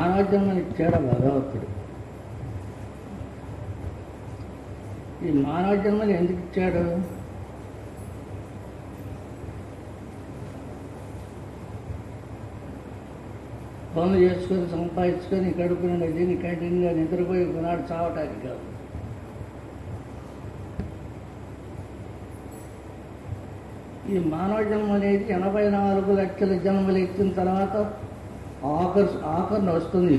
మానవ జన్మనిచ్చాడు భగవంతుడు. ఈ మానవ జన్మని ఎందుకు ఇచ్చాడు? పనులు చేసుకొని సంపాదించుకొని కడుపు నిండా దీన్ని కంటిన్యూగా నిద్రపోయి కొనాడు చావటానికి కాదు. ఈ మానవ జన్మ అనేది 84 లక్షల జన్మలు ఎత్తిన తర్వాత ఆఖరణ వస్తుంది.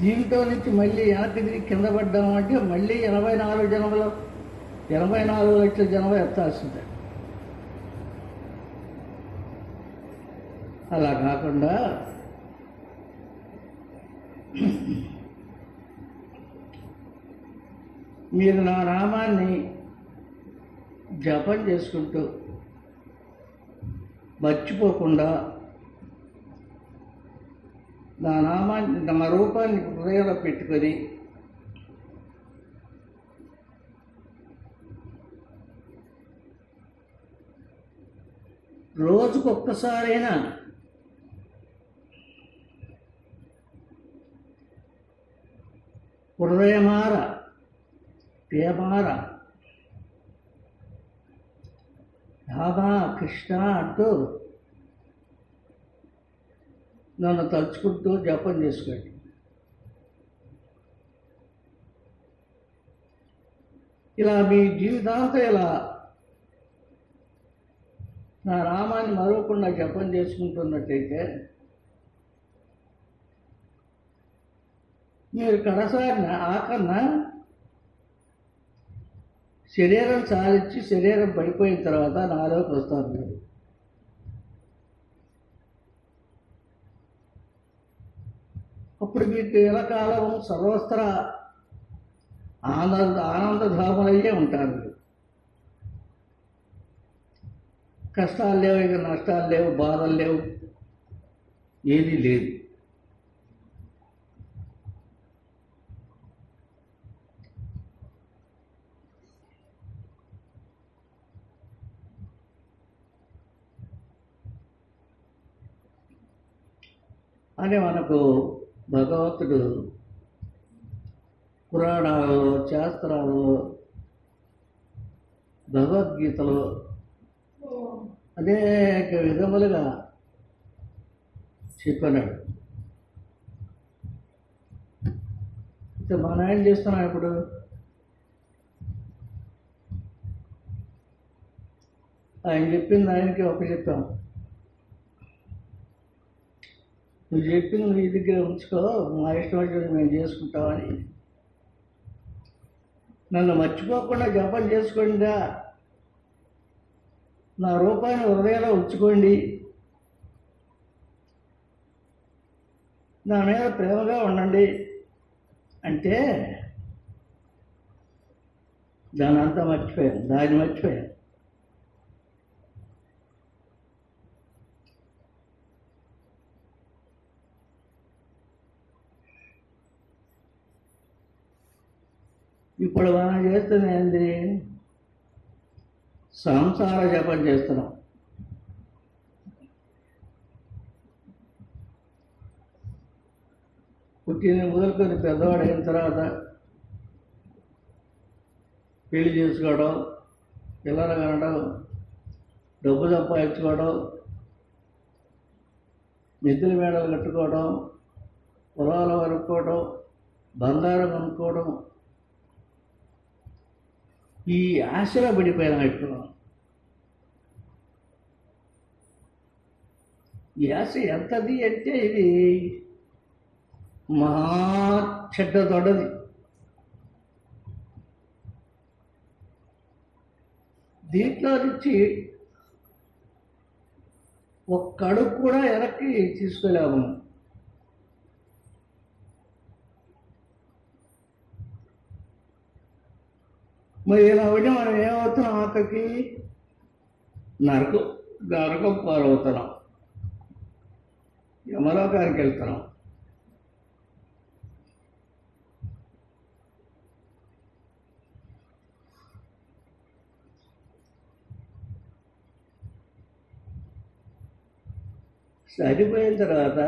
దీంట్లో నుంచి మళ్ళీ వెనక్కి తిరిగి కింద పడ్డామంటే మళ్ళీ 84 లక్షల జన్మ ఎత్తాల్సిందే. అలా కాకుండా మీరు నా నామాన్ని జపం చేసుకుంటూ మర్చిపోకుండా నా నామాన్ని, నా రూపాన్ని హృదయంలో పెట్టుకొని రోజుకొక్కసారైనా హృదయమార ప్రియమార రామా కృష్ణ అంటూ నన్ను తలుచుకుంటూ జపం చేసుకోండి. ఇలా మీ జీవితాంతం ఇలా నా నామాన్ని మరవకుండా జపం చేసుకుంటున్నట్టయితే మీరు ఆఖరణ శరీరం సాధించి శరీరం పడిపోయిన తర్వాత నాలోకి వస్తారు. మీరు అప్పుడు మీకు ఎలకాలం సర్వస్త్ర ఆనందధాములయ్యే ఉంటారు. మీరు కష్టాలు లేవు, ఇక నష్టాలు లేవు, బాధలు లేవు, ఏదీ లేదు. అని మనకు భగవంతుడు పురాణాలు, శాస్త్రాలు, భగవద్గీతలో అనేక విధములుగా చెప్పినాడు. మనం ఏం చేస్తున్నాం ఇప్పుడు? ఆయన చెప్పింది ఆయనకి చెప్పాం. నువ్వు చెప్పింది నీ దగ్గర ఉంచుకో, మా ఇష్టం వచ్చినట్టు మేము చేసుకుంటామని నన్ను మర్చిపోకుండా జపం చేసుకోండిగా, నా రూపాన్ని హృదయంలో ఉంచుకోండి, నా మీద ప్రేమగా ఉండండి అంటే దాన్ని అంతా మర్చిపోయాను, దాన్ని మర్చిపోయాను. ఇప్పుడు మనం చేస్తున్న ఏంది? సంసార జపం చేస్తున్నాం. పుట్టిన మొదలుకొని పెద్దవాడు అయిన తర్వాత పెళ్లి చేసుకోవడం, పిల్లలు కనడం, డబ్బు సంపాదించుకోవడం, నిద్ర మేడలు కట్టుకోవడం, పొలాలు కొనుక్కోవడం, బంగారం కొనుక్కోవడం, ఈ ఆశలో పడిపోయినా ఇప్పుడు. ఈ ఆశ ఎంతది అంటే ఇది మహా చెడ్డ తొడది. దీంట్లో నుంచి ఒక్క అడుగు కూడా వెనక్కి తీసుకోలేము. మరి ఇలా ఉంటే మనం ఏమవుతున్నాం? ఆఖరికి నరకం పాలవుతున్నాం, యమలోకానికి వెళ్తున్నాం. చనిపోయిన తర్వాత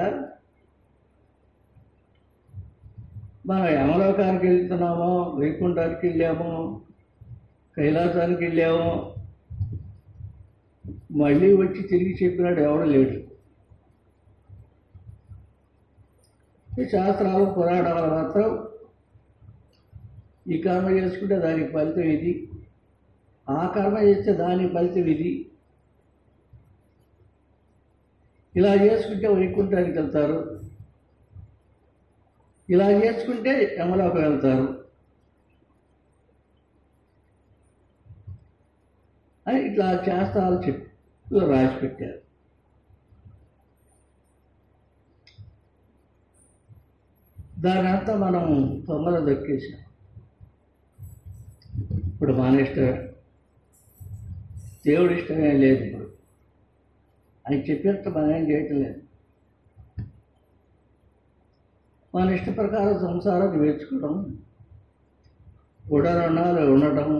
మనం యమలోకానికి వెళ్తున్నామో, వైకుంఠానికి వెళ్ళామో, కైలాసానికి వెళ్ళామో, మళ్ళీ వచ్చి తిరిగి చెప్పినాడు ఎవడు లేడు. ఈ శాస్త్రాలు పురాణాలు మాత్రం ఈ కర్మ చేసుకుంటే దానికి ఫలితం ఇది, ఆ కర్మ చేస్తే దానికి ఫలితం ఇది, ఇలా చేసుకుంటే వైకుంఠానికి వెళ్తారు, ఇలా చేసుకుంటే యమలోకం వెళ్తారు అని ఇట్లా శాస్త్రాలు చెప్పి రాసి పెట్టారు. దాని అంతా మనం తొందర దొక్కేసాం. ఇప్పుడు మన ఇష్టమే, దేవుడి ఇష్టమే లేదు. ఇప్పుడు ఆయన చెప్పినట్టు మనం ఏం చేయటం లేదు. మన ఇష్ట ప్రకారం సంసారం నేర్చుకోవడం, ఉడరణాలు ఉండటం,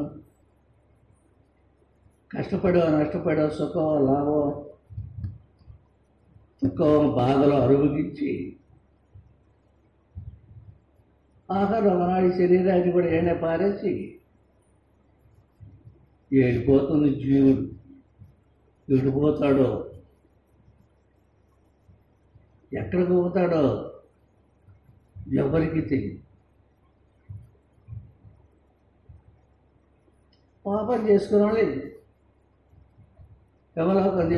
కష్టపడో నష్టపడో సుఖం లాభం దుఃఖం బాధలు అనుభవించి ఆఖరి ఒకనాడు శరీరాన్ని కూడా ఏనే పారేసి వెళ్ళిపోతుంది జీవుడు. వెళ్ళిపోతాడో, ఎక్కడికి పోతాడో ఎవరికి తెలియదు. పాపం చేసుకున్న వాళ్ళు యమలోకం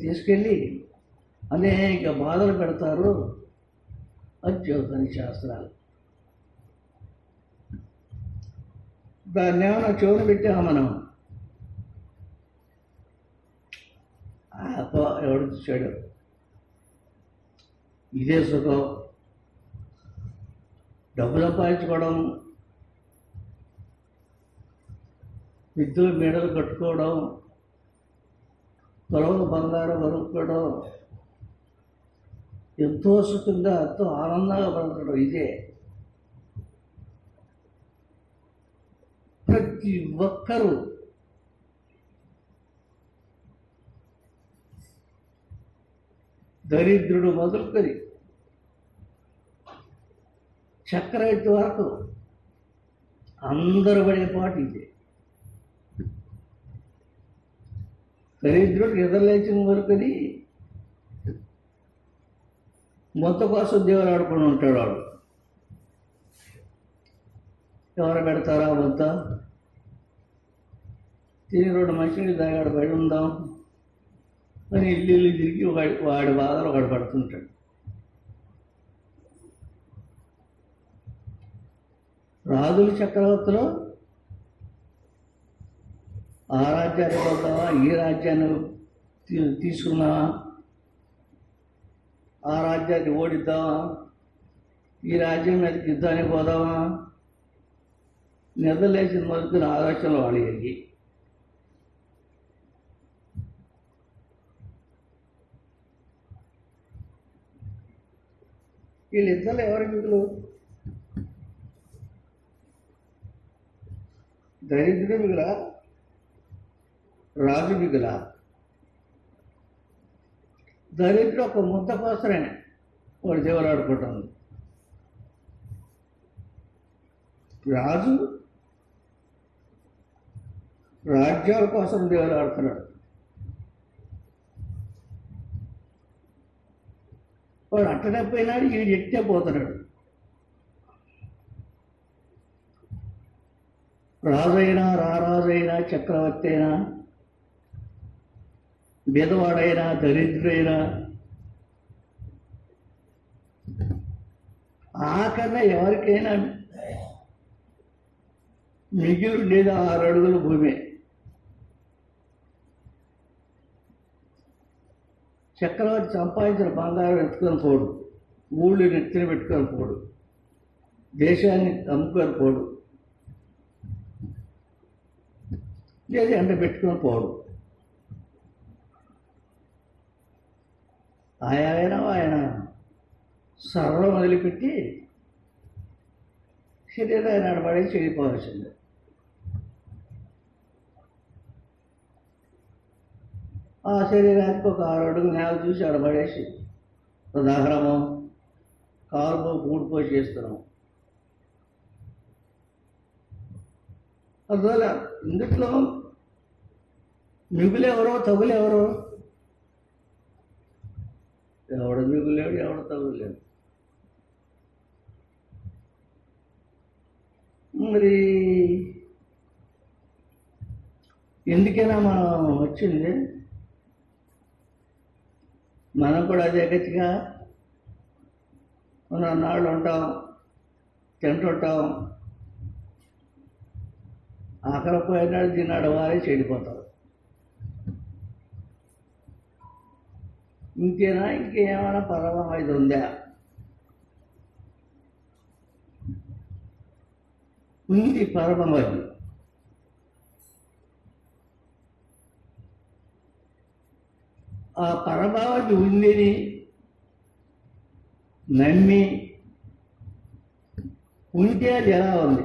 తీసుకెళ్ళి అనేక బాధలు పెడతారు అని చెబుతాను శాస్త్రాలు. దాన్ని ఏమైనా చెవులు పెట్టామా మనం? ఎవడు చూశాడు? ఇదే సుఖం, డబ్బు సంపాదించుకోవడం, విద్యుత్ మెడలు కట్టుకోవడం, పొలం బంగారం కొనుక్కోవడం, ఎంతో సుఖంగా ఎంతో ఆనందంగా బ్రతకడం ఇదే. ప్రతి ఒక్కరూ దరిద్రుడు మొదలుకొని చక్రవర్తి వరకు అందరూ పడే పాటు ఇదే. దరిద్రుడు నిద్రలేచిన వరకుని మొత్త కోసం దేవుడు ఆడుకొని ఉంటాడు. వాడు ఎవరు పెడతారా మొత్త తిని 2 మనుషులు దాగాడు బయట ఉందాం అని ఇల్లు తిరిగి వాడి బాధలు ఒకడు పడుతుంటాడు. రాజుల చక్రవర్తిలో ఆ రాజ్యాన్ని పోతావా, ఈ రాజ్యాన్ని తీసుకున్నావా, ఆ రాజ్యాన్ని ఓడిద్దామా, ఈ రాజ్యం మీద యుద్ధానికి పోదామా, నిద్రలేసిన మొదలుకున్న ఆలోచనలు వాళ్ళు కలిగి వీళ్ళిద్దరు ఎవరి మిగులు? దరిద్రుడు మిగులా, రాజు మిగులా? దరిద్రుడు ఒక ముద్ద కోసమే వాడు దేవుడు ఆడుకుంటాను. రాజు రాజ్యాల కోసం దేవుడు ఆడుతున్నాడు. వాడు అట్టడపోయినాడు, వీడు ఎట్టే పోతున్నాడు. రాజైనా రారాజైనా చక్రవర్తి అయినా బీదవాడైనా దరిద్రుడైనా ఆకన్నా ఎవరికైనా మిగిలి ఉండేది 6 అడుగుల భూమి. చక్రవర్తి సంపాదించిన బంగారం ఎత్తుకొని పోడు, ఊళ్ళు నెత్తిన పెట్టుకొని పోడు, దేశాన్ని అమ్ముకొని పోడు, లేదా ఎండ పెట్టుకొని పోడు. ఆయన సర్వం వదిలిపెట్టి శరీరాన్ని నడబడి చెడిపోవాల్సిందే. ఆ శరీరానికి ఒక 6 అడుగులు నేల చూసి అడబడేసి ఉదాహరణం కాలుతో కూడిపోయి చేస్తున్నాం. అందువల్ల ఇందుట్లో మిగులెవరో తగులెవరో, ఎవడు మిగులేడు ఎవడు తగులేడు. మరి ఎందుకైనా మనం వచ్చింది, మనం కూడా అదే గతిగా మనం అన్నాళ్ళు ఉంటాం, తింటుంటాం, ఆకలి పోయినాడు దీన్ని అడవాలి చెడిపోతాం. ఇంకేమైనా పర్వం ఇది ఉందా? ఉంది పరమవది. ఆ పరమావధి ఉందని నమ్మి ఉంటే అది ఎలా ఉంది?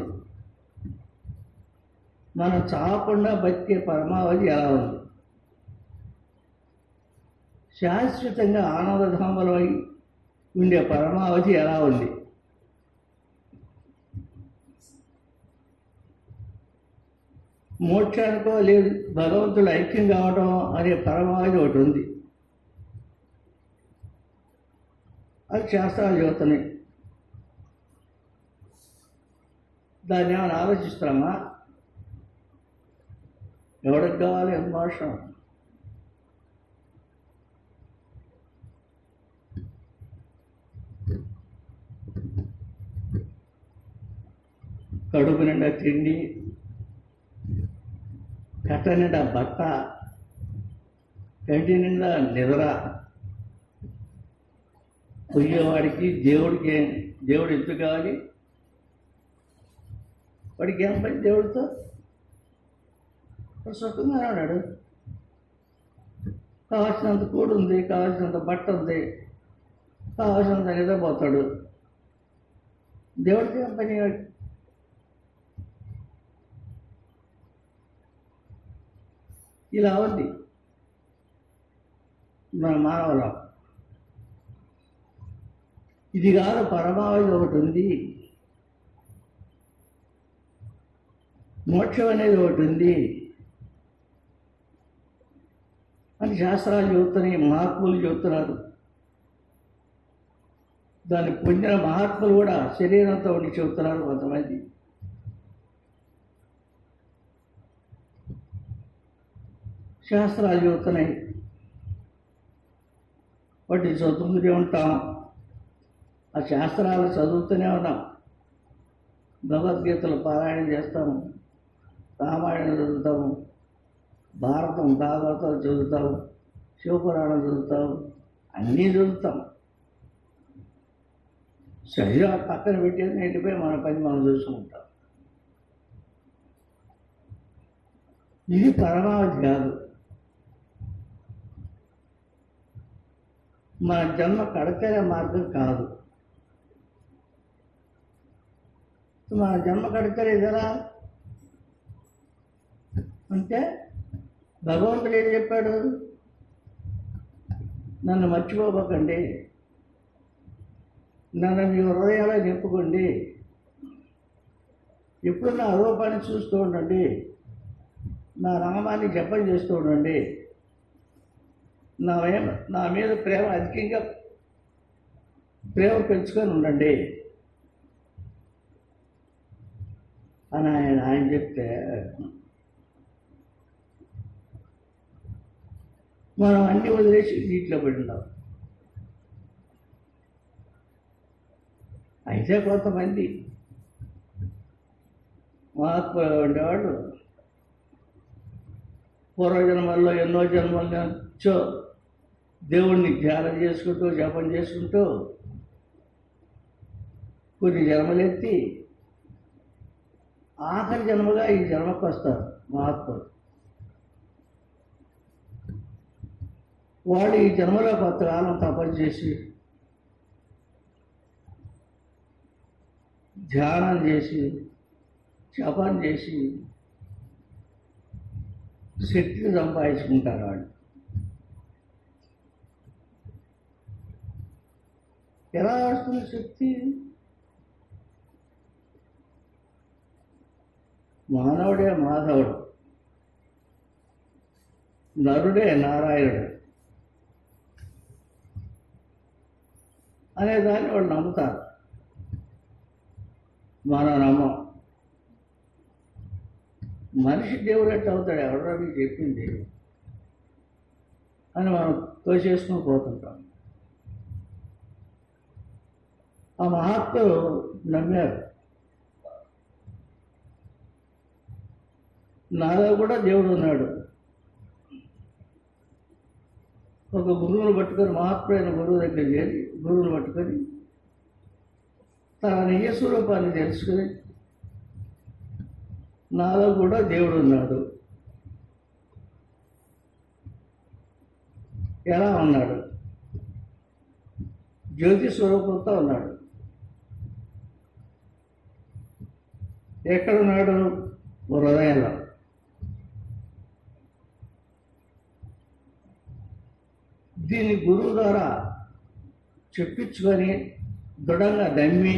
మనం చావకుండా బతికే పరమావధి ఎలా ఉంది? శాశ్వతంగా ఆనందధామలమై ఉండే పరమావధి ఎలా ఉంది? మోక్షానికో లేదు భగవంతుడు ఐక్యం కావటం అనే పరమావధి ఒకటి ఉంది. అది శాస్త్రాలు చెబుతున్నాయి. దాన్ని ఏమైనా ఆలోచిస్తున్నామా? ఎవరికి కావాలి ఎంత మోక్షం? కడుపు నిండా తిండి, కట్ట నిండా బట్ట, కంటి నిండా నిద్ర పోయేవాడికి దేవుడు ఎందుకు కావాలి? వాడికి ఏం పని దేవుడితో? సుఖంగానే ఉన్నాడు, కావాల్సినంత కూడు ఉంది, కావాల్సినంత బట్ట ఉంది, కావాల్సినంత నిద్రపోతాడు. దేవుడికి ఏం పని? ఇలా ఉంది మన మానవుల. ఇది కాదు పరమావధి ఒకటి ఉంది, మోక్షం అనేది ఒకటి ఉంది అని శాస్త్రాలు చెబుతున్నాయి, మహాత్ములు చెబుతున్నారు. దాన్ని పొందిన మహాత్ములు కూడా శరీరంతో ఉండి చెబుతున్నారు కొంతమంది. శాస్త్రాలు చెబుతున్నాయి, వాటి చదువుతూనే ఉంటాం, ఆ శాస్త్రాలు చదువుతూనే ఉన్నాం. భగవద్గీతలు పారాయణం చేస్తాము, రామాయణం చదువుతాము, భారతం భాగవతం చదువుతాము, శివపురాణం చదువుతాము, అన్నీ చదువుతాం. శరీరం పక్కన పెట్టేది వెళ్ళిపోయి మన పని మనం చూసుకుంటాం. ఇది పరమావధి కాదు. మన జన్మ కడతేరే మార్గం కాదు. మన జన్మ కడతలేదు ఎలా అంటే భగవంతుడు ఏం చెప్పాడు? నన్ను మర్చిపోబోకండి, నన్ను మీ హృదయాల్లో నింపుకోండి, ఎప్పుడు నా రూపాన్ని చూస్తూ ఉండండి, నా నామాన్ని జపం చేస్తూ ఉండండి, నా మీద ప్రేమ అధికంగా పెంచుకొని ఉండండి అని ఆయన చెప్తే మనం అన్ని వదిలేసి నీటిలో పడినాం. అయితే కొంతమంది మహాత్ములు ఉండేవాళ్ళు పూర్వజన్మల్లో ఎన్నో జన్మల నుంచో దేవుణ్ణి ధ్యానం చేసుకుంటూ జపం చేసుకుంటూ కొన్ని జన్మలెత్తి ఆఖరి జన్మగా ఈ జన్మకు వస్తారు మహాత్ములు. వాడు ఈ జన్మలో కొంతకాలం తపస్సు చేసి ధ్యానం చేసి జపం చేసి శక్తిని సంపాదించుకుంటారు వాళ్ళు. ఎలా వస్తుంది శక్తి? మానవుడే మాధవుడు, నరుడే నారాయణుడు అనేదాన్ని వాళ్ళు నమ్ముతారు. మనం నమ్మం. మనిషి దేవుడు ఎట్లా అవుతాడు? ఎవడో మీకు చెప్పింది అని మనం తోచేసుకుని పోతుంటాం. ఆ మహాత్ములు నమ్మారు. నాలో కూడా దేవుడు ఉన్నాడు. ఒక గురువును పట్టుకొని, మహాత్ముడైన గురువు దగ్గర చేరి గురువును పట్టుకొని తన నిజ స్వరూపాన్ని తెలుసుకుని నాలో కూడా దేవుడు ఉన్నాడు. ఎలా ఉన్నాడు? జ్యోతి స్వరూపంతో ఉన్నాడు. ఎక్కడున్నాడు? హృదయంలో. దీన్ని గురువు ద్వారా చెప్పించుకొని దృఢంగా నమ్మి,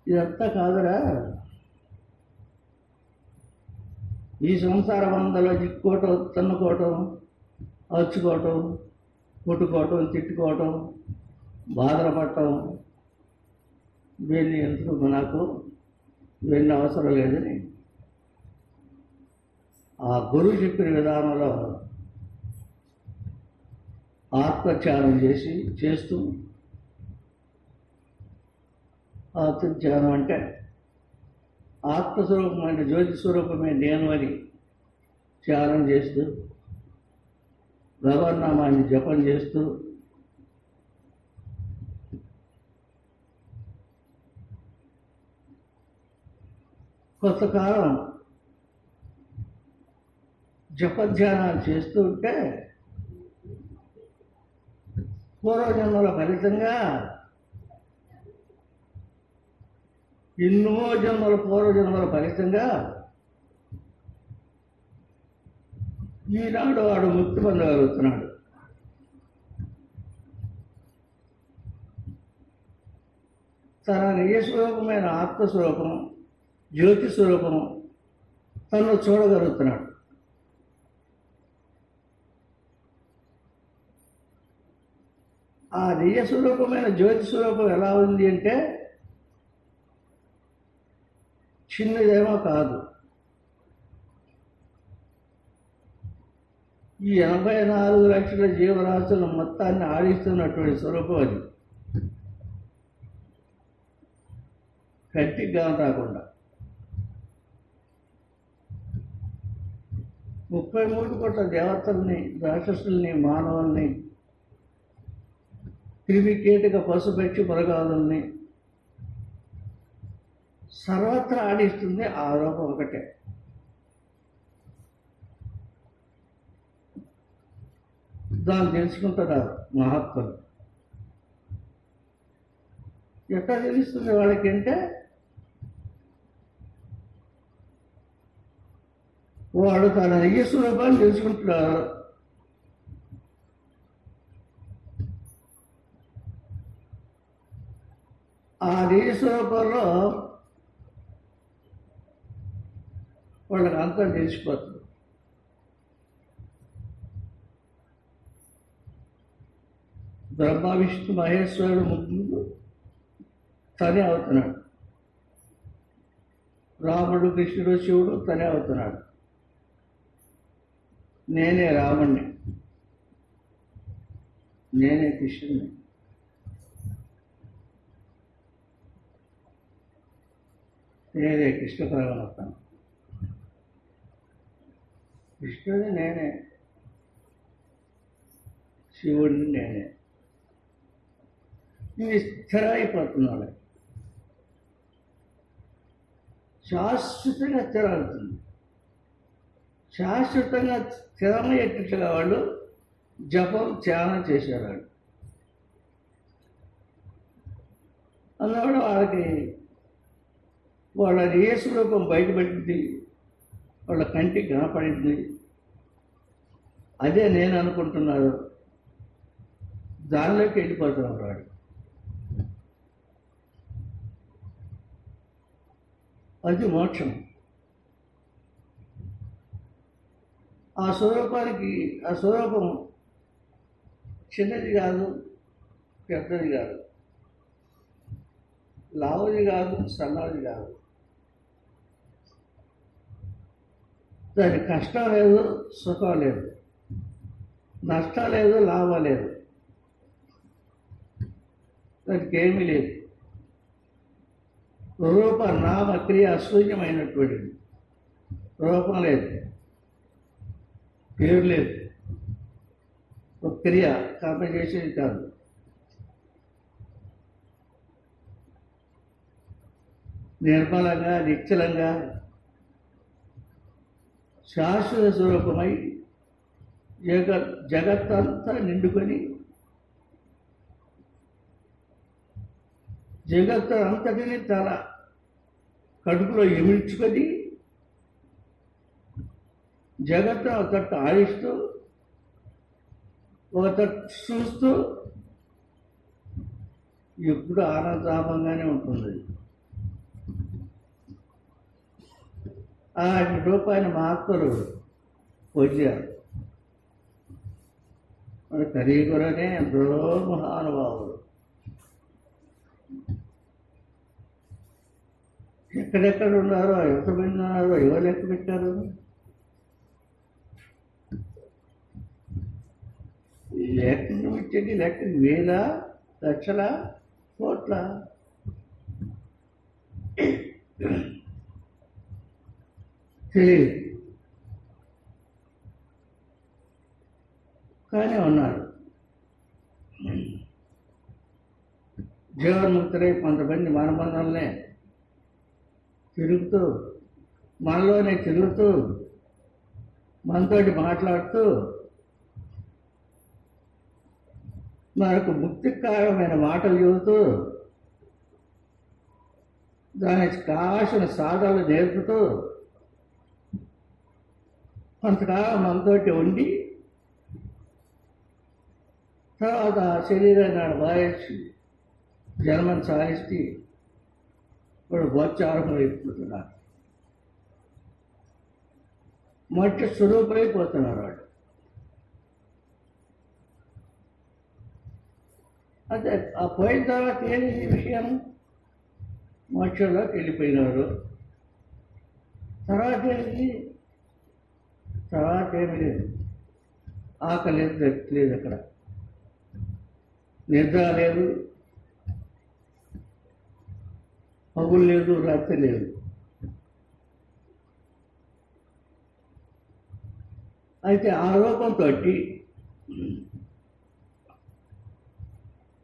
ఇదంతా కాదురా, ఈ సంసార బంధంలో చిక్కుకోవటం, తన్నుకోవటం, అరుచుకోవటం, కొట్టుకోవటం, తిట్టుకోవటం, బాధలు పడటం, ఇవన్నీ ఎందుకు నాకు, ఇవన్నీ అవసరం లేదని ఆ గురువు చెప్పిన విధానంలో ఆత్మధ్యానం చేస్తూ, ఆత్మధ్యానం అంటే ఆత్మస్వరూపమైన జ్యోతి స్వరూపమే నేను అని ధ్యానం చేస్తూ, భగవన్నామాన్ని జపం చేస్తూ, కొంతకాలం జపధ్యానాలు చేస్తూ ఉంటే పూర్వజన్మల ఫలితంగా, ఎన్నో పూర్వజన్మల ఫలితంగా ఈనాడు వాడు ముక్తి పొందగలుగుతున్నాడు. తన నిజస్వరూపమైన ఆత్మస్వరూపం, జ్యోతి స్వరూపం తను చూడగలుగుతున్నాడు. ఆ నిజస్వరూపమైన జ్యోతి స్వరూపం ఎలా ఉంది అంటే చిన్నదేమో కాదు. ఈ 84 లక్షల జీవరాశుల మొత్తాన్ని ఆడిస్తున్నటువంటి స్వరూపం అది. కంటికి రాకుండా 33 కోట్ల దేవతల్ని, రాక్షసుల్ని, మానవుల్ని, క్రిమి కీటక పశుపక్షి మృగాదుల్ని సర్వత్రా ఆడిస్తుంది ఆ రూపం ఒకటే. దాన్ని తెలుసుకుంటున్నారు మహాత్ములు. ఎట్లా తెలుస్తుంది వాళ్ళకి అంటే, వాడు తన నిజ స్వరూపాన్ని తెలుసుకుంటున్నారు. ఆ నిజ స్వరూపంలో వాళ్ళకి అంతా తెలిసిపోతుంది. బ్రహ్మ విష్ణు మహేశ్వరుడు ముగ్గురు తనే అవుతున్నాడు. రాముడు, కృష్ణుడు, శివుడు తనే అవుతున్నాడు. నేనే రాముణ్ణి, నేనే కృష్ణుడిని, నేనే కృష్ణ పరమాత్మ, కృష్ణుడిని నేనే, శివుడిని నేనే. ఇది స్థిరమైపోతున్నాడు. శాశ్వతంగా స్థిరవుతుంది. శాశ్వతంగా స్థిరమయ్యేటట్లుగా వాళ్ళు జపం, ధ్యానం చేసేవాళ్ళు. అందువల్ల వాళ్ళకి వాళ్ళ ఏ స్వరూపం బయటపడింది, వాళ్ళ కంటికి కనపడింది. అదే నేను అనుకుంటున్నారు. దానిలోకి వెళ్ళిపోతున్నాడు వాడు. అది మోక్షం. ఆ స్వరూపం చిన్నది కాదు, పెద్దది కాదు, లావుది కాదు, సన్నది కాదు. దాని కష్టం లేదు, సుఖం లేదు, నష్టం లేదు, లాభం లేదు, దానికి ఏమీ లేదు. రూప నామ క్రియ శూన్యమైనటువంటిది. రూపం లేదు, పేరు లేదు, ఒక క్రియ కర్మ చేసేది కాదు. నిర్మలంగా నిశ్చలంగా శాశ్వత స్వరూపమై జగత్తంతా నిండుకొని జగత్తు అంతటిని తన కడుపులో ఇమిడ్చుకొని జగత్తు ఒక తట్టు ఆడిస్తూ ఒక తట్టు చూస్తూ ఎప్పుడు ఆనందామంగానే ఉంటుంది. అలాంటి రూపాయలు మహాత్ములు వచ్చారు. మన కలియుగంలోనే ఎందరో మహానుభావులు ఎక్కడెక్కడ ఉన్నారో, ఎంతమంది ఉన్నారో ఎవరు లెక్క పెట్టారు? లెక్క పెట్టేది లెక్క వేల లక్షల కోట్ల. తెలియదు కానీ ఉన్నారు. జీవన్ముక్తులై కొంతమంది మనల్నే తిరుగుతూ, మనలోనే తిరుగుతూ, మనతోటి మాట్లాడుతూ మనకు ముక్తికారమైన మాటలు చెబుతూ దానికి కావాల్సిన సాధనలు నేర్పుతూ కొంతకాలం మనతోటి ఉండి తర్వాత శరీరాన్ని నాడు బాధించి జన్మను సాధిస్తే ఇప్పుడు గోచారంలో అయిపోతున్నారు. మట్టి స్వరూపులైపోతున్నారు వాడు. అదే ఆ పోయిన తర్వాత ఏంటి విషయం? మోక్షంలోకి వెళ్ళిపోయినారు. తర్వాత ఏంటి? తర్వాత ఏమి లేదు. ఆకలి లేదు, దప్పిక లేదు, అక్కడ నిద్ర లేదు, పగులు లేదు, రాత్రి లేదు. అయితే ఆ రూపంతో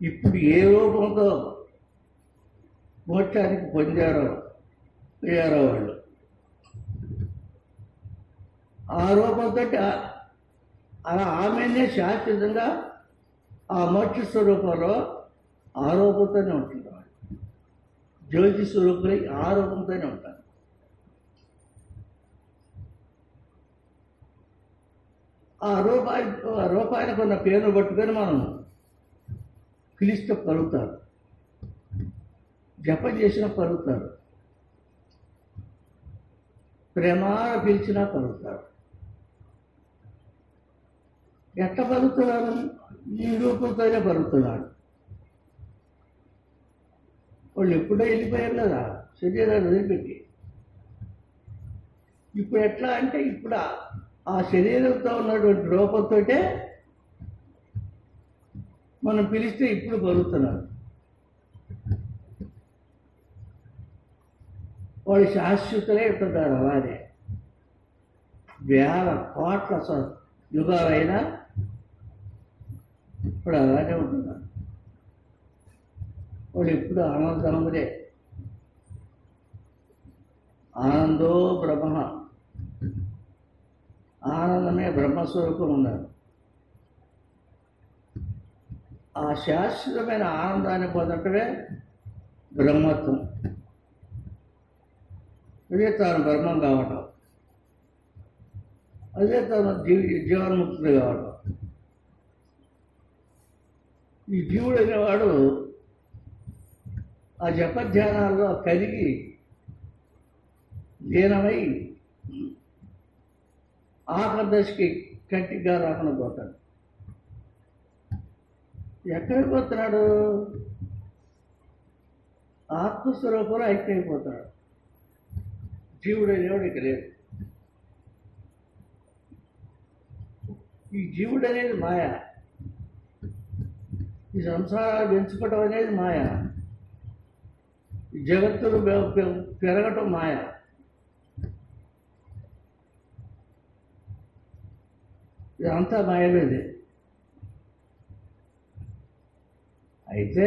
ఇప్పుడు ఏ రూపంతో మోక్షానికి పొందారో వాళ్ళు ఆ రూపంతో అలా ఆమెనే శాశ్వతంగా ఆ మోక్ష స్వరూపంలో ఆ రూపంతోనే ఉంటున్నారు. జ్యోతి స్వరూపులై ఆ రూపంతోనే ఉంటారు. ఆ రూపానికి ఉన్న పేరును పట్టుకొని మనం పిలిస్తే పలుకుతారు, జపం చేసినా పలుకుతారు, ప్రేమాన పిలిచినా పలుకుతారు. ఎట్లా పలుకుతున్నారు? ఈ రూపంతోనే పలుకుతున్నాడు. వాళ్ళు ఎప్పుడో వెళ్ళిపోయారు కదా శరీరాన్ని వదిలిపెట్టి. ఇప్పుడు ఎట్లా అంటే ఇప్పుడు ఆ శరీరంతో ఉన్నటువంటి రూపంతో మనం పిలిస్తే ఇప్పుడు పలుకుతున్నారు. వాళ్ళు శాశ్వతలే ఉంటున్నారు. అలానే వేల కోట్ల యుగాలైనా ఇప్పుడు అలానే ఉంటున్నారు. వాళ్ళు ఎప్పుడు ఆనందములే. ఆనందో బ్రహ్మ, ఆనందమే బ్రహ్మస్వరూపం ఉన్నారు. ఆ శాశ్వతమైన ఆనందాన్ని పొందటమే బ్రహ్మత్వం. అదే తాను బ్రహ్మం కావటం, అదే తాను జీవన్ముక్తులు కావటం. ఈ జీవుడు అనేవాడు ఆ జపధ్యానాల్లో కరిగి లీనమై ఆఖరి దశకి కంటిగా రాకుండా పోతాడు. ఎక్కడికి పోతున్నాడు? ఆత్మస్వరూపంలో ఐక్యమైపోతున్నాడు. జీవుడు అనేవాడు ఇక లేడు. ఈ జీవుడు అనేది మాయ. ఈ సంసారాలు పెంచుకోవటం అనేది మాయ. ఈ జగత్తులు పెరగటం మాయ. ఇదంతా మాయలేదే. అయితే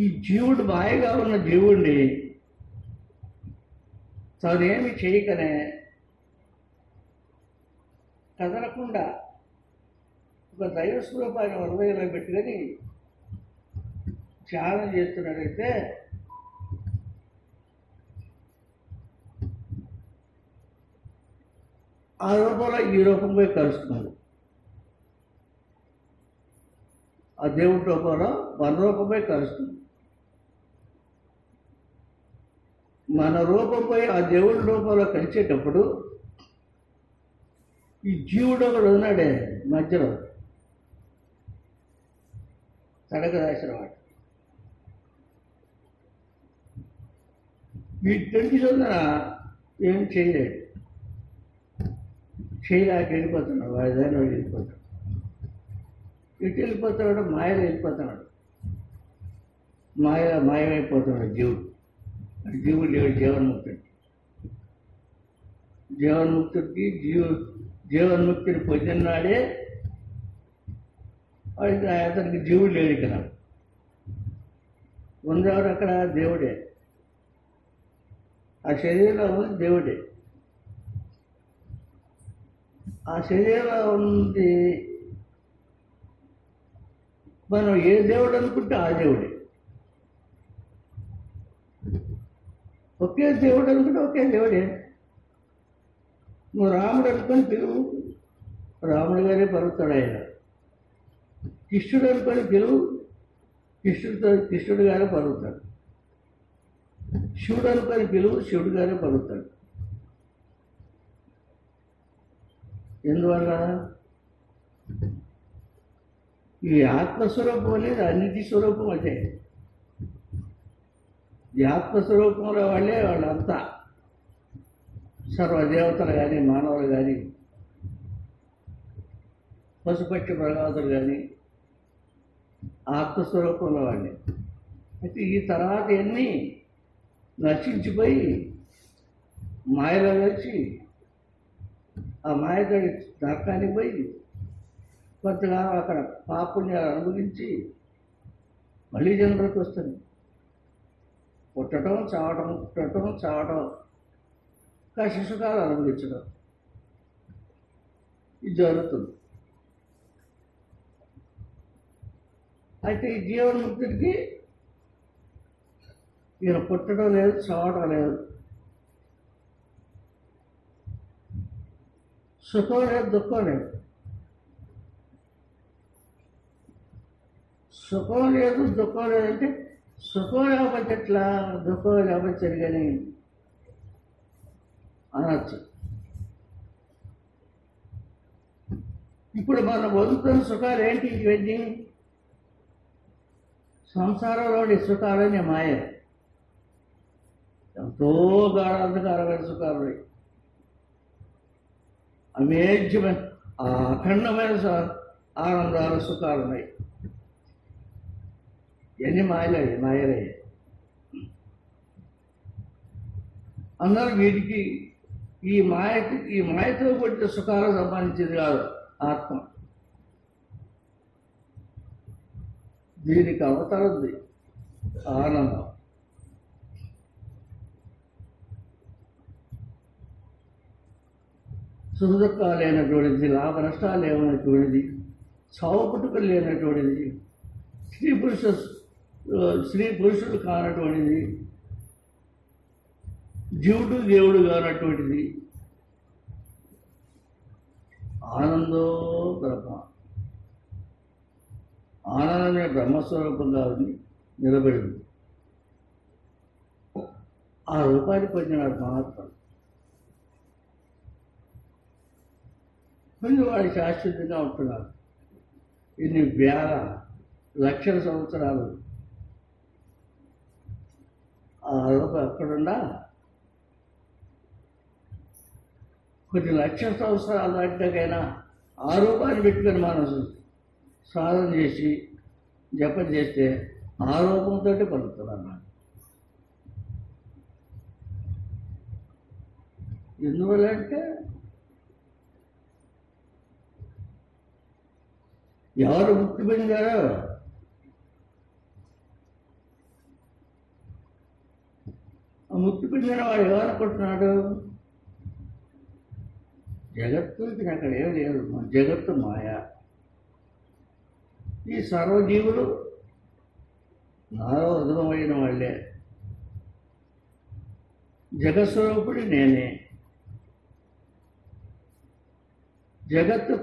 ఈ జీవుడు మాయగా ఉన్న జీవుడిని తానేమి చేయకనే కదలకుండా ఒక దైవ స్వరూపాన్ని హృదయంలో పెట్టుకొని ధ్యానం చేస్తున్నాడైతే ఆ రూపంలో ఈ రూపం పోయి కలుస్తున్నాడు. ఆ దేవుడి రూపంలో మన రూపంపై కలుస్తుంది. మన రూపంపై ఆ దేవుడి రూపంలో కలిసేటప్పుడు ఈ జీవుడు ఒకడు ఉన్నాడే మధ్యలో తడక రాసిన వాడు. వీటి చందన ఏం చేయలేడు. చేయలేక వెళ్ళిపోతున్నాడు. వాడి దాన్ని వాడు వెళ్ళిపోతాడు. ఇటు వెళ్ళిపోతున్నాడు, మాయలో వెళ్ళిపోతున్నాడు. మాయమైపోతున్నాడు జీవుడు. జీవుడు లేడు జీవన్ముక్తుడికి. జీవన్ముక్తుడికి జీవన్ముక్తిని పొందినాడే అతనికి జీవుడు లేడు. ఇక్కడ ఉందేవాడు అక్కడ దేవుడే. ఆ శరీరంలో ఉంది దేవుడే. ఆ శరీరంలో ఉంది మనం ఏ దేవుడు అనుకుంటే ఆ దేవుడే. ఒకే దేవుడు అనుకుంటే ఒకే దేవుడే. నువ్వు రాముడు అనుకొని పిలువు, రాముడు గారే పలుకుతాడు. ఆయన కృష్ణుడు అనుకొని పిలువు, కృష్ణుడు గారే పలుకుతాడు. శివుడు అనుకొని పిలువు, శివుడు గారే పలుకుతాడు. ఎందువల్ల? ఈ ఆత్మస్వరూపం అనేది అన్నిటి స్వరూపం అంటే ఈ ఆత్మస్వరూపంలో వాళ్ళంతా సర్వదేవతలు కానీ మానవులు కానీ పశుపక్షి మృగాదులు కానీ ఆత్మస్వరూపంలో వాళ్ళే. అయితే ఈ తర్వాత ఎన్ని నశించిపోయి మాయలో వచ్చి ఆ మాయతో నరకానికి పోయి కొంతకాలం అక్కడ పాపుణ్యాలు అనుభవించి మళ్ళీ జన్మలోకి వస్తుంది. పుట్టడం చావడం శిశుకాలు అనుభవించడం ఇది జరుగుతుంది. అయితే ఈ జీవన్ముక్తుడికి ఈయన పుట్టడం లేదు, చావడం లేదు, సుఖం లేదు, దుఃఖం లేదు. సుఖం లేదు, దుఃఖం లేదంటే సుఖం లేకపోతే ఎట్లా, దుఃఖం లేకపోతే సరిగాని అనొచ్చు. ఇప్పుడు మనం పొందుతున్న సుఖాలు ఏంటి? ఇవన్నీ సంసారంలోని సుఖాలనే మాయ. ఎంతో గాఢాంధకారమైన సుఖాలు, అమేజ్యమైన అఖండమైన ఆనందాల సుఖాలు ఉన్నాయి. ఇవన్నీ మాయలే. అందరూ వీటికి ఈ మాయతో కూడిన సుఖాలకు సంబంధించింది కాదు ఆత్మ. దీనికి అవతలది ఆనందం. సుఖదుఖాలు లేనటువంటిది, లాభ నష్టాలు లేనటువంటిది, చావు పుట్టుకలు లేనటువంటిది, స్త్రీ పురుషుడు కానటువంటిది, జీవుడు దేవుడు కానటువంటిది ఆనందో బ్రహ్మ. ఆనందమే బ్రహ్మస్వరూపంగా ఉంది, నిలబడింది. ఆ రూపాన్ని పొందినాడు మహాత్ముడు. ముందు వాడు శాశ్వతంగా ఉంటున్నాడు. ఇన్ని వేల లక్షల సంవత్సరాలు ఆ రూపం ఎక్కడున్నా కొన్ని లక్షల సంవత్సరాలు దాటికైనా ఆ రూపాన్ని పెట్టుకొని మనం సాధన చేసి జపం చేస్తే ఆ రూపంతో పలుకుతున్నాను. ఎందువల్లంటే ఎవరు ముక్తి పొందారో ఆ ముక్తి పొందిన వాడు ఎవరనుకుంటున్నాడు? జగత్తుకి అక్కడ ఏం లేదు, జగత్తు మాయ. ఈ సర్వజీవులు నాలో ఉద్భవమైన వాళ్ళే. జగత్స్వరూపుడి నేనే. జగత్తు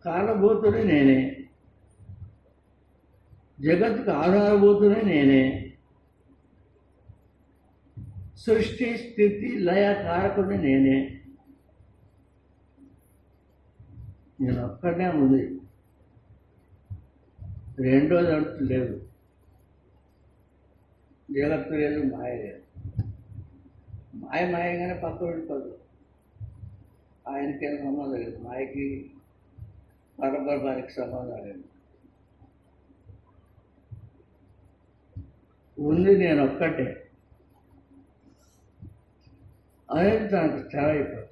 కారణభూతుడి నేనే. జగత్తుకు ఆధారభూతుడి నేనే. సృష్టి స్థితి లయ కారకుడి నేనే. నేను ఒక్కడే ఉంది, రెండోది అంటూ లేదు. జగత్తు లేదు, మాయ లేదు. మాయగానే పక్క వెళ్ళిపోదు. ఆయనకేం సంబంధం లేదు, మాయకి పరబ్రహ్మానికి సంబంధం లేదు. ఉంది నేను ఒక్కటే, అనేది తనకు చాలా అయిపోతుంది.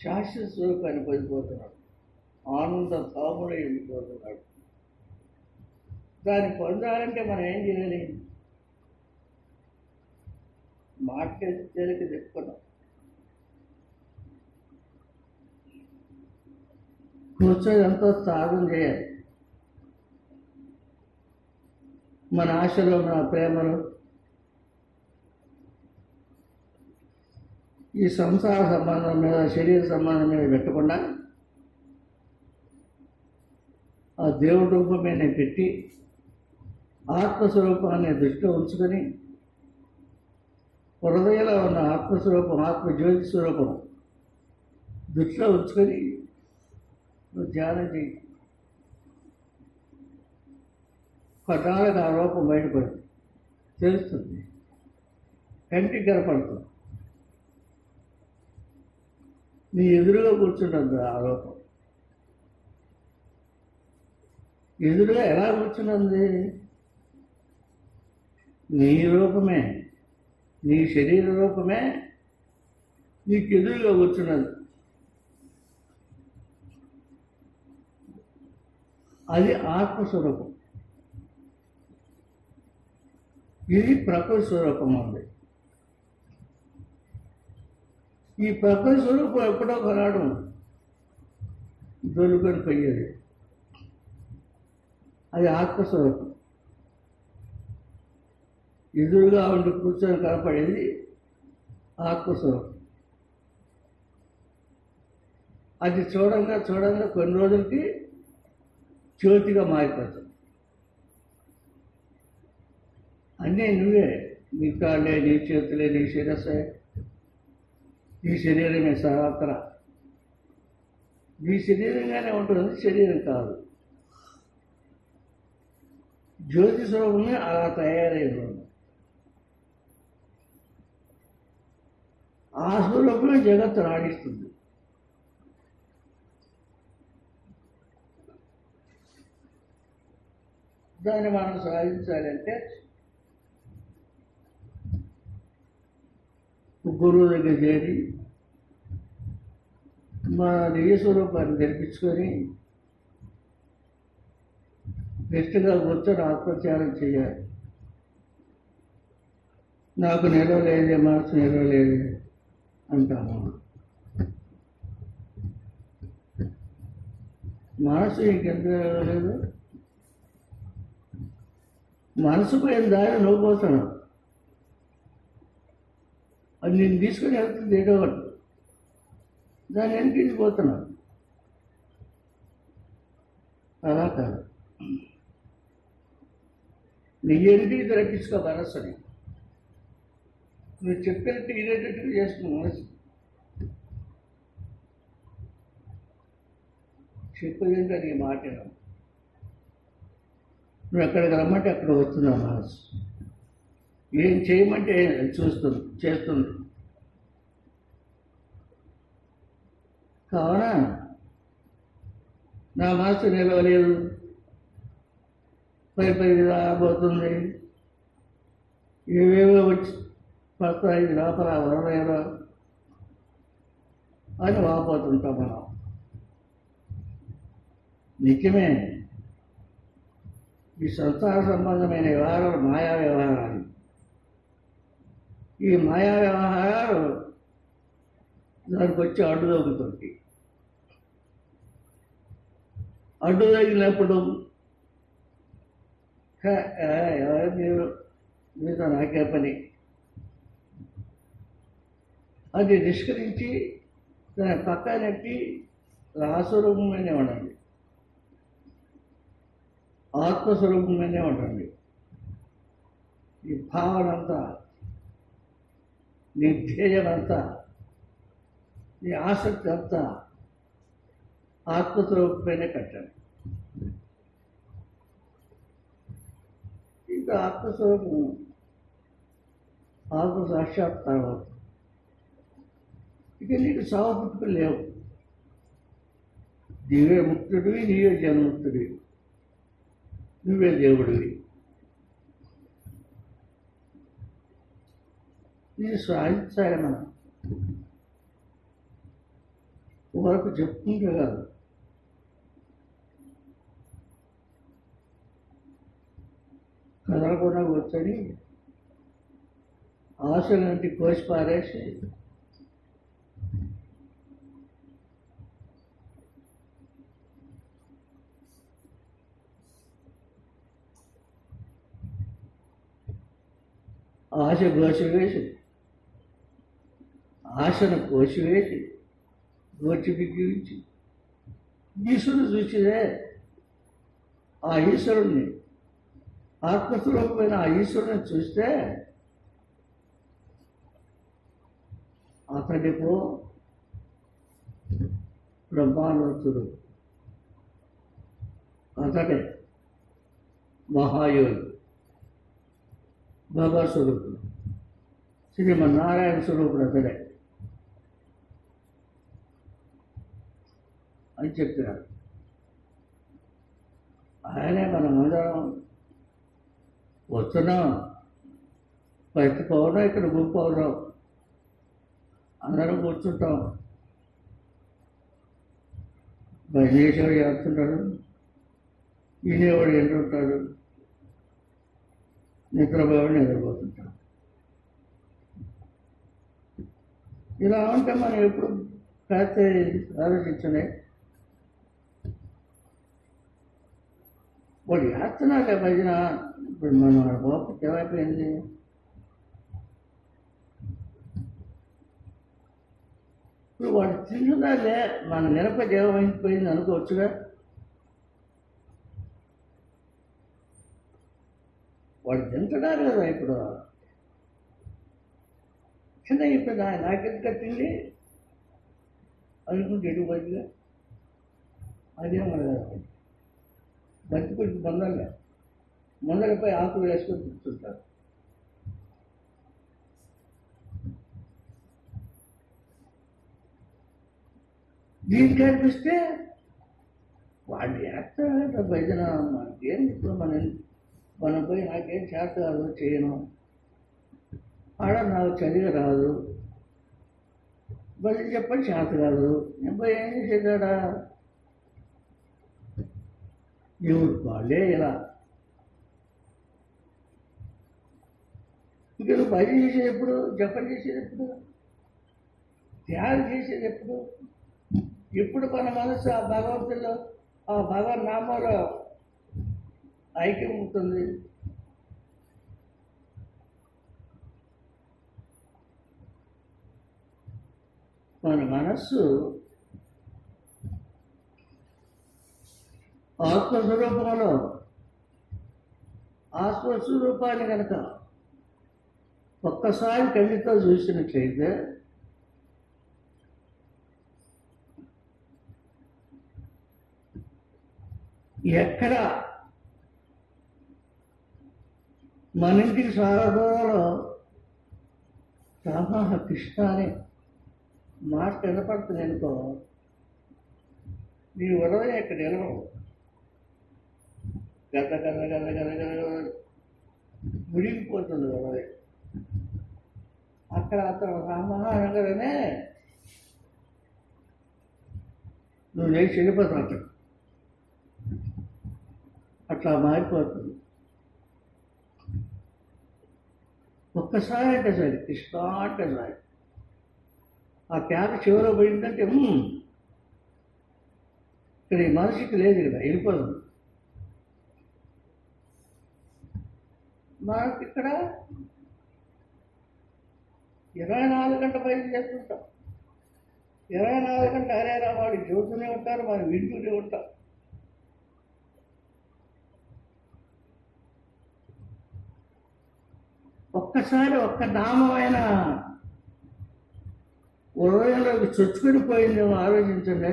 శాశ్వత స్వరూపాన్ని పొందిపోతున్నాడు, ఆనంద తాముడు వెళ్ళిపోతున్నాడు. దాన్ని పొందాలంటే మనం ఏం చేయాలి? మాటకి తేలిక చెప్పుకున్నాం. కూర్చొని ఎంతో సాధన చేయాలి. మన ఆశలు, మన ప్రేమలు, ఈ సంసార సంబంధం మీద, శరీర సంబంధం మీద పెట్టకుండా ఆ దేవుడి రూపమే పెట్టి ఆత్మస్వరూపాన్ని దృష్టిలో ఉంచుకొని హృదయంలో ఉన్న ఆత్మస్వరూపం, ఆత్మజ్యోతి స్వరూపం దృష్టిలో ఉంచుకొని నువ్వు ధ్యానం చేయి. కొన్నాళ్ళకి ఆ రూపం బయటపడుతుంది, తెలుస్తుంది, కంటికి కనపడుతుంది. నీ ఎదురుగా కూర్చుంటుంది ఆ రూపం. ఎదురుగా ఎలా కూర్చున్నది? నీ రూపమే, నీ శరీర రూపమే నీకు ఎదురుగా కూర్చున్నది. అది ఆత్మస్వరూపం. ఇది ప్రకృతి స్వరూపం ఉంది. ఈ ప్రకృతి స్వరూపం ఎప్పుడో కొనాడు దొరుకుని పోయేది. అది ఆత్మస్వరూపం. ఎదురుగా ఉండి కూర్చొని కనపడేది ఆత్మస్వరూపం. అది చూడంగా కొన్ని రోజులకి జ్యోతిగా మారిపోతుంది. అన్నీ నువ్వే, నీ కాళ్ళే, నీ చేతులే, నీ శిరస్సే, నీ శరీరమే సర్వత్రా. నీ శరీరంగానే ఉంటుంది, శరీరం కాదు. జ్యోతి స్వరూపమే అలా తయారైంది. ఆ స్వరూపమే జగత్తు రాణిస్తుంది. దాన్ని మనం సాధించాలంటే గురువు దగ్గర చేరి మన నిజ స్వరూపాన్ని తెరిపించుకొని నిష్ఠగా కూర్చొని ఆత్మత్యాగం చేయాలి. నాకు నిలవలేదే, మనసు నిలవలేదు అంటాము. మనసు ఇంకెంత నిలవలేదు? మనసు పోయిన దారి నువ్వు పోతున్నావు. అది నేను తీసుకొని వెళ్తుంది ఏదో ఒకటి. దాన్ని వెనకించిపోతున్నావు. అలా కాదు, నీ ఎన్నిటికి రప్పించుకో మనస్సుని. నువ్వు చెప్పినట్టు ఇదేటట్టుగా చేసుకున్నావు మనసు. చెప్పేదంటే నీ మాట నువ్వు ఎక్కడికి రమ్మంటే అక్కడ వస్తున్నావు మనసు. ఏం చేయమంటే చూస్తుంది, చేస్తుంది. కావున నా మనసు నిలవలేదు, పై రాబోతుంది, ఏవేవో వచ్చి పడతాయి లోపల వరలేదో అని వాపోతుంటాం మనం. నిజమే, ఈ సంసార సంబంధమైన వ్యవహారాలు మాయా వ్యవహారాలు. ఈ మాయా వ్యవహారాలు దానికి వచ్చి అడ్డు తగ్గుతుంది. అడ్డు తగిలినప్పుడు ఎవరు మీతో నాకే పని అది నిష్కరించి దాని పక్కనెట్టి రాస్వరూపంగానే ఉండండి, ఆత్మస్వరూపంగానే ఉండండి. ఈ భావనంతా, నీ ధ్యేయమంతా, నీ ఆసక్తి అంతా ఆత్మస్వరూపమైనే కట్టండి. ఇంకా ఆత్మస్వరూపం ఆత్మ సాక్షాత్కారం అవుతుంది. ఇక నీకు సావ పుట్టుకలు లేవు. నీవే ముక్తుడివి, నీవే జన్ముక్తుడివి, నువ్వే దేవుడివి. ఇది సాధించాలి మనం. వరకు చెప్పుకుంటే కాదు, కదలకుండా కూర్చొని ఆశలంటి కోసి పారేసి ఆశ కోసివేసి, ఆశను కోసివేసి గోచి బిగించి ఈశ్వరుడు చూసిదే. ఆ ఈశ్వరుణ్ణి, ఆత్మస్వరూపమైన ఆ ఈశ్వరుని చూస్తే అతడికో బ్రహ్మానందుడు, అతడే మహాయోగి, భగవత్ స్వరూపుడు, శ్రీమన్నారాయణ స్వరూపుడు అతడే అని చెప్పారు. ఆయనే మనం అందరం వస్తున్నాం, ప్రతి పౌరం ఇక్కడ గుంపు పౌరం అందరం కూర్చుంటాం. భజనేశ్వరుడు చేస్తుంటాడు, వినేవాడు ఎంటుంటాడు, నిద్రపోవాడు నిద్రపోతుంటాడు. ఇలా ఉంటే మనం ఎప్పుడు కాస్తే ఆలోచించలే. వాడు చేస్తున్నాడే భజన. ఇప్పుడు మనం పోకపోతే ఏమైపోయింది? ఇప్పుడు వాడు తింటున్నాడే, మన నిరపతి ఏమైపోయింది అనుకోవచ్చుగా. వాడు తింటున్నారు కదా ఇప్పుడు. చిన్న ఇప్పుడు నాకెంత తిండి అనుకుంటే ఎటుపోయిగా అదే మన బతికొచ్చి ముందరపై ఆకులు వేసుకొని కూర్చుంటారు. దీనికి అనిపిస్తే వాళ్ళు చేస్తారంట భజన. మనకేం ఇప్పుడు మనం పోయి నాకేం చేత కాదు, చేయను, ఆడ నాకు చదివి రాదు, భజన చెప్పని చేత కాదు, నేను పోయి ఏం చేసేదాడా? ఎవరు వాళ్ళే ఇలా. ఇక నువ్వు భజన చేసేది ఎప్పుడు, జపం చేసేది ఎప్పుడు, ధ్యానం చేసేది ఎప్పుడు? ఎప్పుడు మన మనసు ఆ భగవంతుల్లో, ఆ భగవన్ నామంలో ఐక్యం ఉంటుంది. మన మనస్సు ఆత్మస్వరూపంలో ఆత్మస్వరూపాన్ని కనుక ఒక్కసారి కళ్ళతో చూసినట్లయితే ఎక్కడ మన ఇంటికి చాలా దూరంలో రామ కృష్ణ అనే మాట వినపడుతుంది అనుకో, నీ ఉదయం ఇక్కడ నిలవవు. గద గద గద గద గద మురిగిపోతుంది ఉదయం. అక్కడ అతను రామ అనగానే నువ్వు లేచి వెళ్ళిపోతావు. అక్కడ అట్లా మారిపోతుంది. ఒక్కసారి అంటే సరే కృష్ణ అంటే సరే ఆ కేక చివర పోయిందంటే ఇక్కడ ఈ మనిషికి లేదు కదా, వెళ్ళిపోతుంది. మనకి ఇక్కడ 24 గంటల పైన చేస్తుంటాం. 24 గంటల హరేరా వాళ్ళు చూస్తూనే ఉంటారు, మనం వింటూనే ఉంటాం. ఒక్కసారి ఒక్క నామమైన హృదయంలోకి చొచ్చుకొని పోయిందేమో ఆలోచించండి.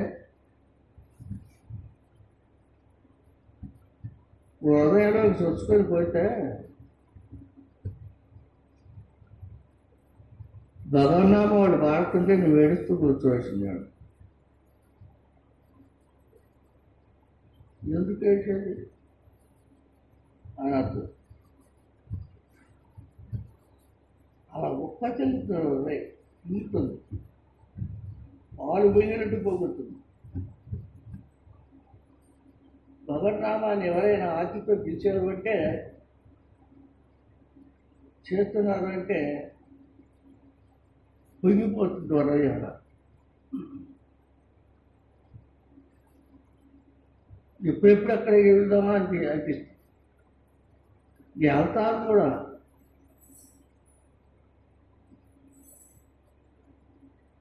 హృదయంలోకి చొచ్చుకొని పోతే భగవన్నామం వాడు పాడుతుంటే నువ్వు ఏడుస్తూ కూర్చోవలసిందాడు. ఎందుకు ఏడ్చేది అనద్దు. అలా గొప్ప చెల్లుతుంది, ఉంటుంది, పాలు పోయినట్టు పోగొట్టుంది. భగవన్నామాన్ని ఎవరైనా ఆతితో పిలిచారు అంటే, చేస్తున్నారు అంటే పొంగిపోతుంది హృదయం. ఎప్పుడెప్పుడు అక్కడికి వెళ్దామా అనిపిస్తుంది. వెళ్తారు కూడా.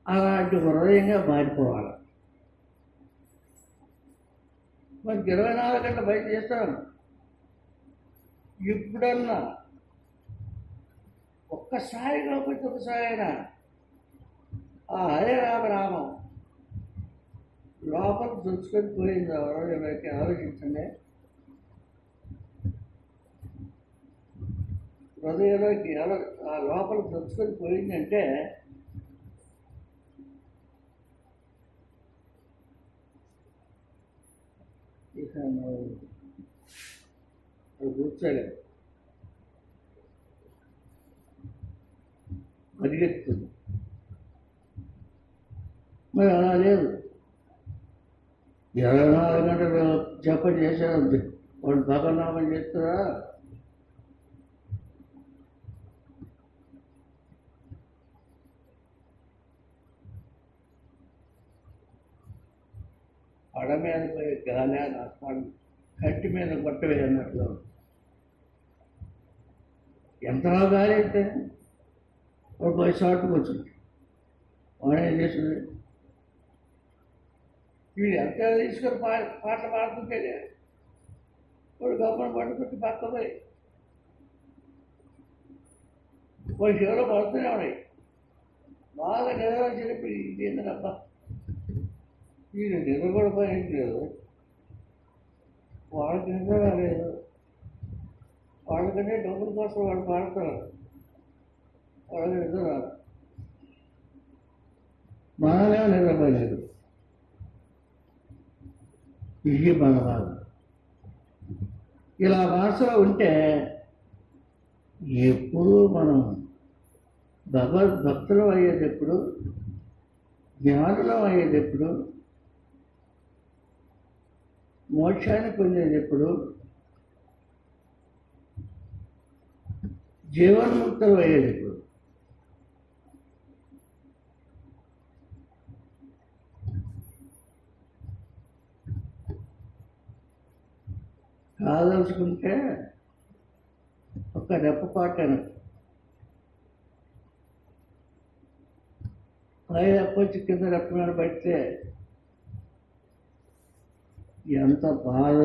అలాంటి హృదయంగా మారిపోవాలి. మనకి 24 గంటల బయట చేస్తాం. ఎప్పుడన్నా ఒక్కసారి కాకపోతే ఒకసారి అయినా ఆ హరే రామ రామం లోపల దుచ్చుకొని పోయింది హృదయంలోకి. ఆలోచించండి. హృదయంలోకి ఆ లోపల దుచ్చుకొని పోయిందంటే ఇక కూర్చోలేదు, పరిగెత్తుంది. మరి అలా లేదు. 24 గంటలు జపం చేశారు వాళ్ళు, భగవన్నామం చేస్తారా? పడ మీద పోయి గాలి ఆస్మాడు కట్టి మీద కొట్టవే అన్నట్లు. ఎంతలో గాలి అయితే ఒక పోయి షార్ట్కి వచ్చింది. వాడు ఏం చేసింది, వీడు ఎంత తీసుకొని పాట పాడుతుంటే వాడు గొప్పను పట్టుకొచ్చి పక్క పోయి చెవులో పడుతూనే ఉన్నాయి. బాగా నిద్ర చెప్పి ఇది ఏంటబ్బా, వీడు నిద్ర కూడా పోయింది లేదు, వాళ్ళకి నిద్ర రాలేదు. వాళ్ళకంటే డబ్బుల కోసం వాళ్ళు పాడతారు, వాళ్ళకి నిద్ర రాదు. మనమే నిద్రపోలేదు. ఇది మన బాధ. ఇలా మనసులో ఉంటే ఎప్పుడు మనం భగవద్భక్తులం అయ్యేటప్పుడు, జ్ఞానులం అయ్యేటప్పుడు, మోక్షాన్ని పొందేటప్పుడు, జీవన్ముక్తులు అయ్యేటప్పుడు కాదలుచుకుంటే ఒక రెప్పపాటాను పై రెప్పొచ్చి కింద రెప్ప మీద పడితే ఎంత బాధ.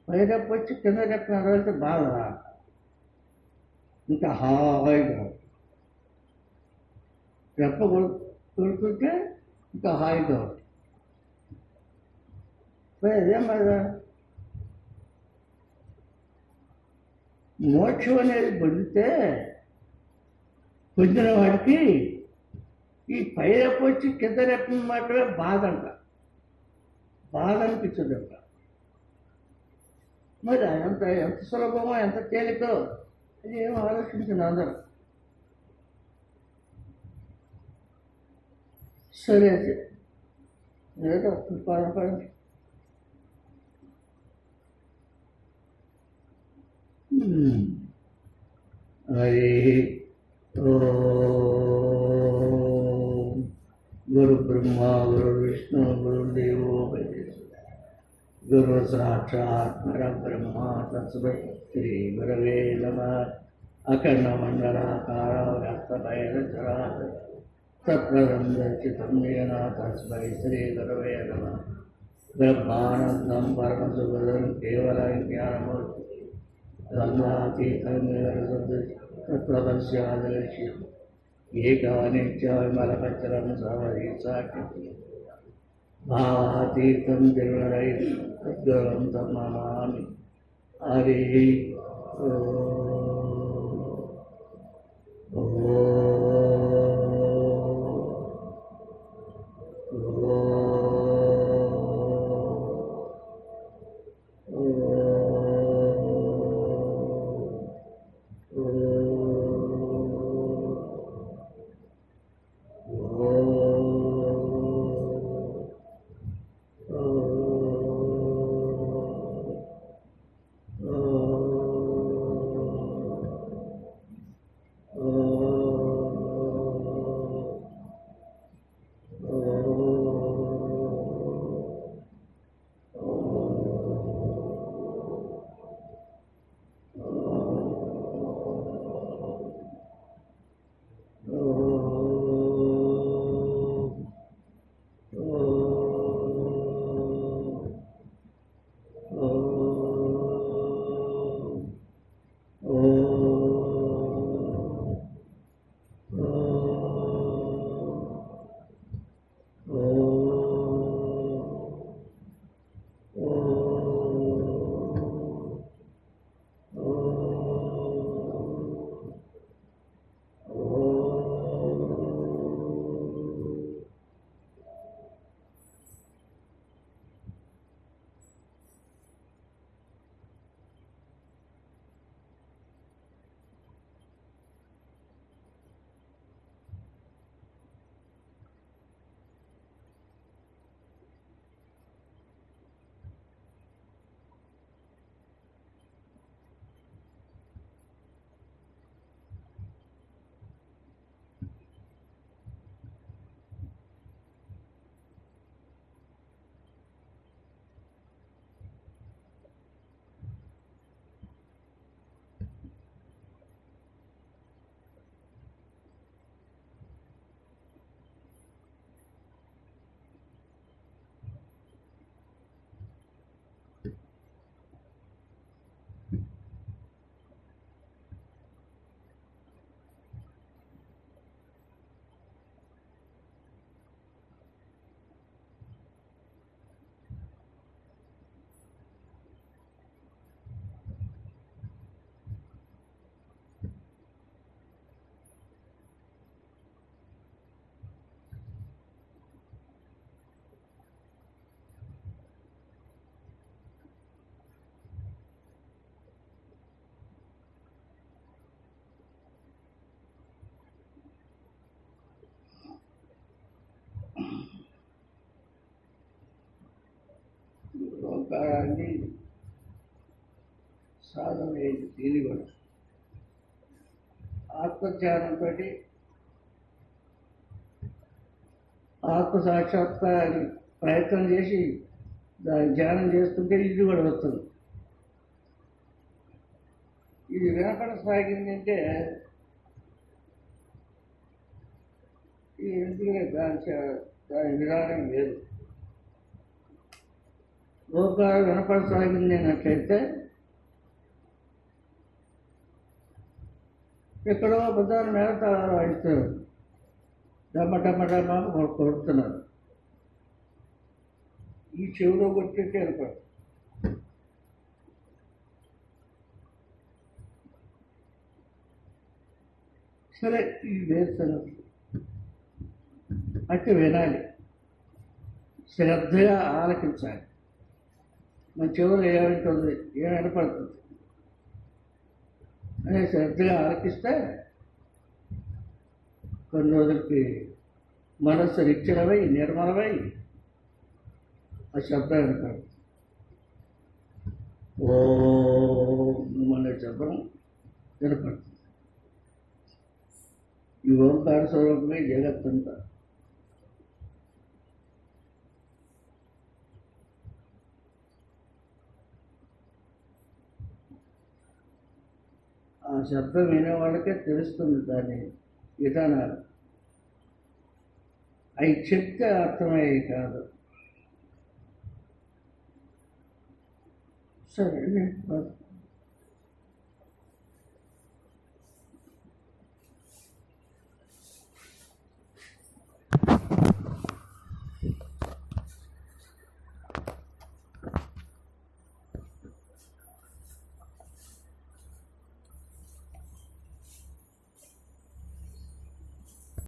పైరప్పు వచ్చి కింద రెప్ప వెళ్తే బాధ ఇంకా హాయిగా, రెప్ప కొడుతుంటే ఇంకా హాయిగా. అదే మరి మోక్షం అనేది పొందిన వాడికి ఈ పైరెప్ప వచ్చి కింద రెప్ప మాత్రమే బాధ అనిపించదంట. మరి ఎంత సులభమో ఎంత తేలికో అది ఏమో ఆలోచించిన అందరూ. సరే ఏదో పడండి. హరి గురు బ్రహ్మ గురు విష్ణు గురుదేవో గురు సాక్షాత్ పరబ్రహ్మ తస్మై శ్రీ గురవే నమః. అఖండ మండలాకార వ్యాప్తభైరచరాచర తత్పదం దర్శితం ఏన తస్మై శ్రీ గురవే నమః. బ్రహ్మానందం పరమసుఖదం కేవలం జ్ఞానమూర్తి తత్ప్రదర్శ్యాదర్శ్యం ఏకానిత్య విమలపచ్చలం సవరీసాఖ్యం భావాతీతం దివ్యరై తద్గురం తమామి. హరి ఓంకారాన్ని సాధన దీని కూడా ఆత్మధ్యానంతో ఆత్మ సాక్షాత్కారాన్ని ప్రయత్నం చేసి దాన్ని ధ్యానం చేస్తుంటే ఇది కూడా వస్తుంది. ఇది వినపడ సాగిందంటే ఇది ఎందుకంటే దాని దాని విధానం వేరు. ఓంకారం వినపడసాగింది అన్నట్లయితే ఎక్కడో బజారు మేళతాళాలు వాయిస్తారు, డమ్మ డమ్మ డమ్మ కొడుతున్నారు. ఈ చెవిలో కొట్టేట్టే అనుకోండి. సరే, ఈ వేరు సంగతి అయితే వినాలి, శ్రద్ధగా ఆలకించాలి. మన చెవులు ఏమింటుంది, ఏం వినపడుతుంది అనే శ్రద్ధగా ఆలకిస్తే కొన్ని రోజులకి మనస్సు నిశ్చలమై నిర్మలమై ఆ శబ్దం వినపడుతుంది. ఓం అనే శబ్దం వినపడుతుంది. ఈ ఓంకార స్వరూపమే జగత్తంతా. ఆ శబ్దం వినే వాళ్ళకే తెలుస్తుంది దాని విధానాలు. అవి చెప్తే అర్థమయ్యేవి కాదు. సరే.